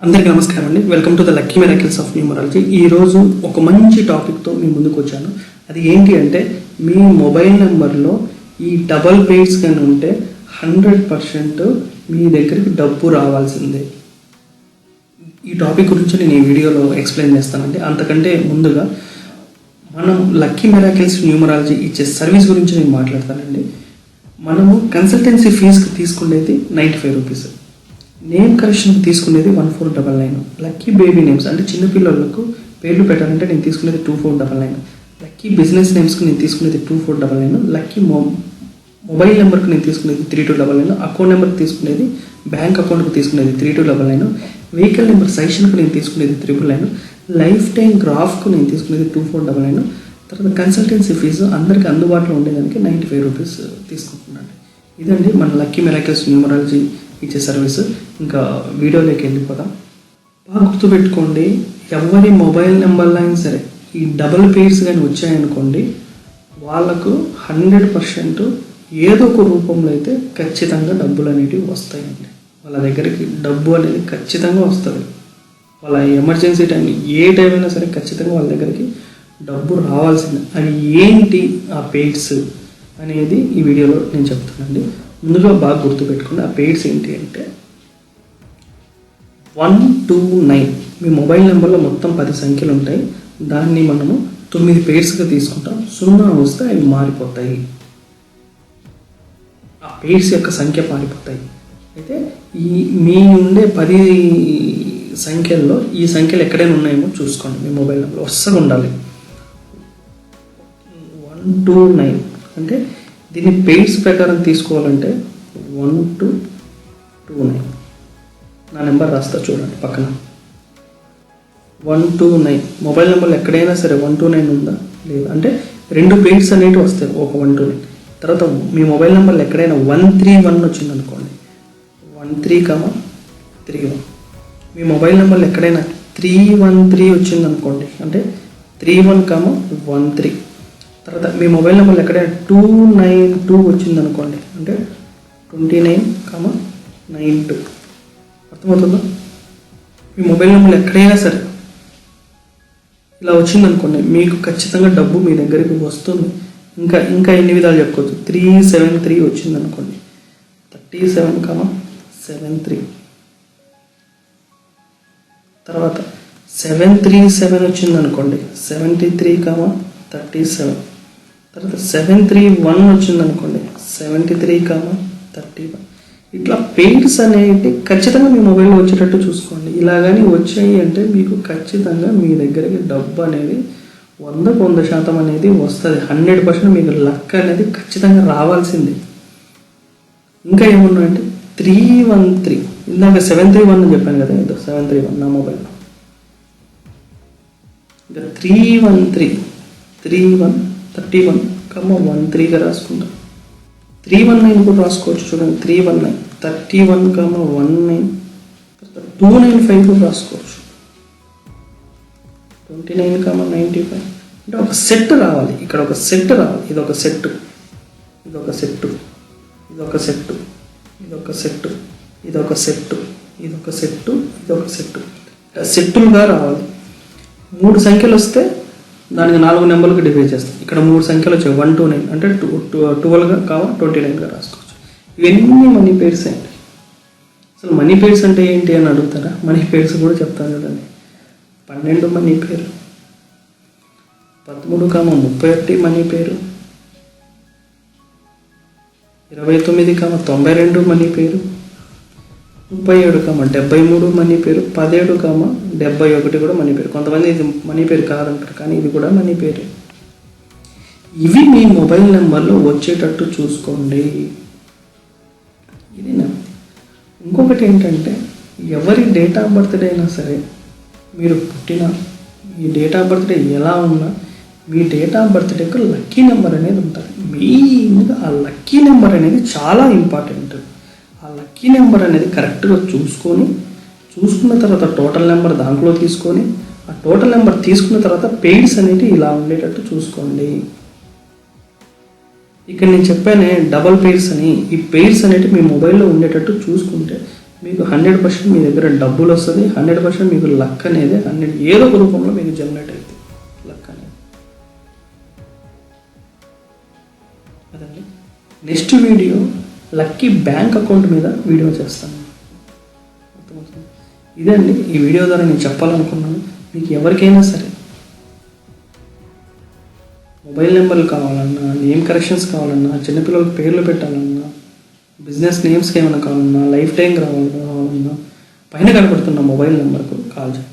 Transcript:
అందరికీ నమస్కారం అండి. Welcome to the lucky miracles of numerology. ఈరోజు ఒక మంచి టాపిక్తో మీ ముందుకు వచ్చాను. అది ఏంటి అంటే, మీ మొబైల్ నెంబర్లో ఈ డబల్ పేర్స్ కానీ ఉంటే 100% మీ దగ్గరికి డబ్బు రావాల్సిందే. ఈ టాపిక్ గురించి నేను ఈ వీడియోలో ఎక్స్ప్లెయిన్ చేస్తానండి. అంతకంటే ముందుగా మనం లక్కీ మిరాకిల్స్ న్యూమరాలజీ ఇచ్చే సర్వీస్ గురించి నేను మాట్లాడతానండి. మనము కన్సల్టెన్సీ ఫీజుకి తీసుకునేది 95 రూపీస్, నేమ్ కరెక్షన్కి తీసుకునేది 1499, లక్కీ బేబీ నేమ్స్ అంటే చిన్నపిల్లలకు పేర్లు పెట్టాలంటే నేను తీసుకునేది 2499, లక్కీ బిజినెస్ నేమ్స్కి నేను తీసుకునేది 2499, లక్కీ మొబైల్ నెంబర్కి నేను తీసుకునేది 3299, అకౌంట్ నెంబర్కి తీసుకునేది బ్యాంక్ అకౌంట్కి తీసుకునేది 3299, వెహికల్ నెంబర్ సజెషన్కి నేను తీసుకునేది 999, లైఫ్ టైం గ్రాఫ్కు నేను తీసుకునేది 2499. తర్వాత కన్సల్టెన్సీ ఫీజు అందరికీ అందుబాటులో ఉండేదానికి 95 రూపీస్ తీసుకుంటున్నాను. ఇదండి మన లక్కీ మిరాకిల్స్ న్యూమరాలజీ ఇచ్చే సర్వీస్. ఇంకా వీడియోలోకి వెళ్ళిపోదాం. బాగా గుర్తుపెట్టుకోండి, ఎవరి మొబైల్ నెంబర్లో అయినా సరే ఈ డబుల్ పేర్స్ కానీ వచ్చాయనుకోండి, వాళ్ళకు 100% ఏదో ఒక రూపంలో అయితే ఖచ్చితంగా డబ్బులు అనేటివి వస్తాయండి. వాళ్ళ దగ్గరికి డబ్బు అనేది ఖచ్చితంగా వస్తుంది. వాళ్ళ ఎమర్జెన్సీ టైం ఏ టైం అయినా సరే ఖచ్చితంగా వాళ్ళ దగ్గరికి డబ్బు రావాల్సిందే. అవి ఏంటి ఆ పేర్స్ అనేది ఈ వీడియోలో నేను చెప్తానండి. ముందుగా బాగా గుర్తుపెట్టుకోండి, ఆ పేర్స్ ఏంటి అంటే 129. మీ మొబైల్ నెంబర్లో మొత్తం 10 సంఖ్యలు ఉంటాయి. దాన్ని మనము 9 పేర్స్గా తీసుకుంటాం. 0 వస్తే అవి మారిపోతాయి, ఆ పేర్స్ యొక్క సంఖ్య మారిపోతాయి. అయితే మీ ఉండే 10 సంఖ్యల్లో ఈ సంఖ్యలు ఎక్కడైనా ఉన్నాయేమో చూసుకోండి. మీ మొబైల్ నెంబర్లో వరుసగా ఉండాలి. 129 అంటే దీన్ని పేర్స్ ప్రకారం తీసుకోవాలంటే 1229. నా నెంబర్ రాస్తా చూడండి పక్కన. 129 మొబైల్ నెంబర్లు ఎక్కడైనా సరే 129 ఉందా లేదా అంటే 2 పేర్స్ అనేవి వస్తాయి. ఒక 129 తర్వాత మీ మొబైల్ నెంబర్లు ఎక్కడైనా 131 వచ్చింది అనుకోండి, 13,31. మీ మొబైల్ నెంబర్లు ఎక్కడైనా 313 వచ్చింది అనుకోండి, అంటే 31,13. తర్వాత మీ మొబైల్ నెంబర్లు ఎక్కడైనా 292 వచ్చింది అనుకోండి, అంటే 29,92. అర్థమవుతుందా? మీ మొబైల్ నెంబర్లు ఎక్కడైనా సరే ఇలా వచ్చిందనుకోండి, మీకు ఖచ్చితంగా డబ్బు మీ దగ్గరికి వస్తుంది. ఇంకా ఎన్ని విధాలు చెప్పుకోవచ్చు. 373 వచ్చింది అనుకోండి, 37,73. తర్వాత 737 వచ్చింది అనుకోండి, 73,37. తర్వాత 731 వచ్చింది అనుకోండి, 73,31. ఇట్లా పెయింట్స్ అనేవి ఖచ్చితంగా మీ మొబైల్లో వచ్చేటట్టు చూసుకోండి. ఇలా కానీ వచ్చాయి అంటే మీకు ఖచ్చితంగా మీ దగ్గరికి డబ్బు అనేది 100% అనేది వస్తుంది. 100% మీకు లక్ అనేది ఖచ్చితంగా రావాల్సింది. ఇంకా ఏమున్నాయంటే 313. ఇందాక 731 అని చెప్పాను కదా, ఇదో 731 నా మొబైల్లో. ఇంకా 313, 31,13గా రాసుకుంటాం. 319 కూడా రాసుకోవచ్చు చూడండి. 319, 31,19. 295 కూడా రాసుకోవచ్చు, 29,95. అంటే ఒక సెట్ రావాలి, ఇక్కడ ఒక సెట్ రావాలి. ఇదొక సెట్, ఇదొక సెట్, ఇదొక సెట్, ఇదొక సెట్, ఇదొక సెట్, ఇదొక సెట్, ఇదొక సెట్. సెట్టులుగా రావాలి. 3 సంఖ్యలు వస్తే దానికి 4 నెంబర్లకు డివైడ్ చేస్తాం. ఇక్కడ 3 సంఖ్యలు వచ్చాయి, 129 అంటే 12గా 29గా రాసుకోవచ్చు. ఇవన్నీ మనీ పేర్స్ అండి. అసలు మనీ పేర్స్ అంటే ఏంటి అని అడుగుతారా? మనీ పేర్స్ కూడా చెప్తాను కదండి. 12 మనీ పేరు, 13,31 మనీ పేరు, 29,92 మనీ పేరు, 37,73 మనీ పేరు, 17,71 కూడా మనీ పేరు. కొంతమంది ఇది మనీ పేరు కాదంటారు, కానీ ఇది కూడా మనీ పేరు. ఇవి మీ మొబైల్ నెంబర్లో వచ్చేటట్టు చూసుకోండి. ఇది ఇంకొకటి ఏంటంటే, ఎవరి డేట్ ఆఫ్ బర్త్డే అయినా సరే, మీరు పుట్టిన మీ డేట్ ఆఫ్ బర్త్డే ఎలా ఉన్నా మీ డేట్ ఆఫ్ బర్త్డేకు లక్కీ నెంబర్ అనేది ఉంటుంది. మెయిన్గా ఆ లక్కీ నెంబర్ అనేది చాలా ఇంపార్టెంట్. ఆ లక్కీ నెంబర్ అనేది కరెక్ట్గా చూసుకున్న తర్వాత టోటల్ నెంబర్ దాంట్లో తీసుకొని, ఆ టోటల్ నెంబర్ తీసుకున్న తర్వాత పెయిడ్స్ అనేవి ఇలా ఉండేటట్టు చూసుకోండి. ఇక్కడ నేను చెప్పానే డబల్ పెయిర్స్ అని, ఈ పెయిర్స్ అనేవి మీ మొబైల్లో ఉండేటట్టు చూసుకుంటే మీకు 100% మీ దగ్గర డబ్బులు వస్తుంది, 100% మీకు లక్ అనేది ఏదో ఒక రూపంలో మీకు జనరేట్ అవుతుంది లక్ అనేది. అదండి. Next video lucky bank account మీద వీడియో చేస్తాను. ఇదే అండి ఈ వీడియో ద్వారా నేను చెప్పాలనుకున్నాను. మీకు ఎవరికైనా సరే మొబైల్ నెంబర్లు కావాలన్నా, నేమ్ కరెక్షన్స్ కావాలన్నా, చిన్నపిల్లలకు పేర్లు పెట్టాలన్నా, బిజినెస్ నేమ్స్కి ఏమైనా కావాలన్నా, లైఫ్ టైం కావాలన్నా పైన కనపడుతున్న మొబైల్ నెంబర్కు కాల్ చేయండి.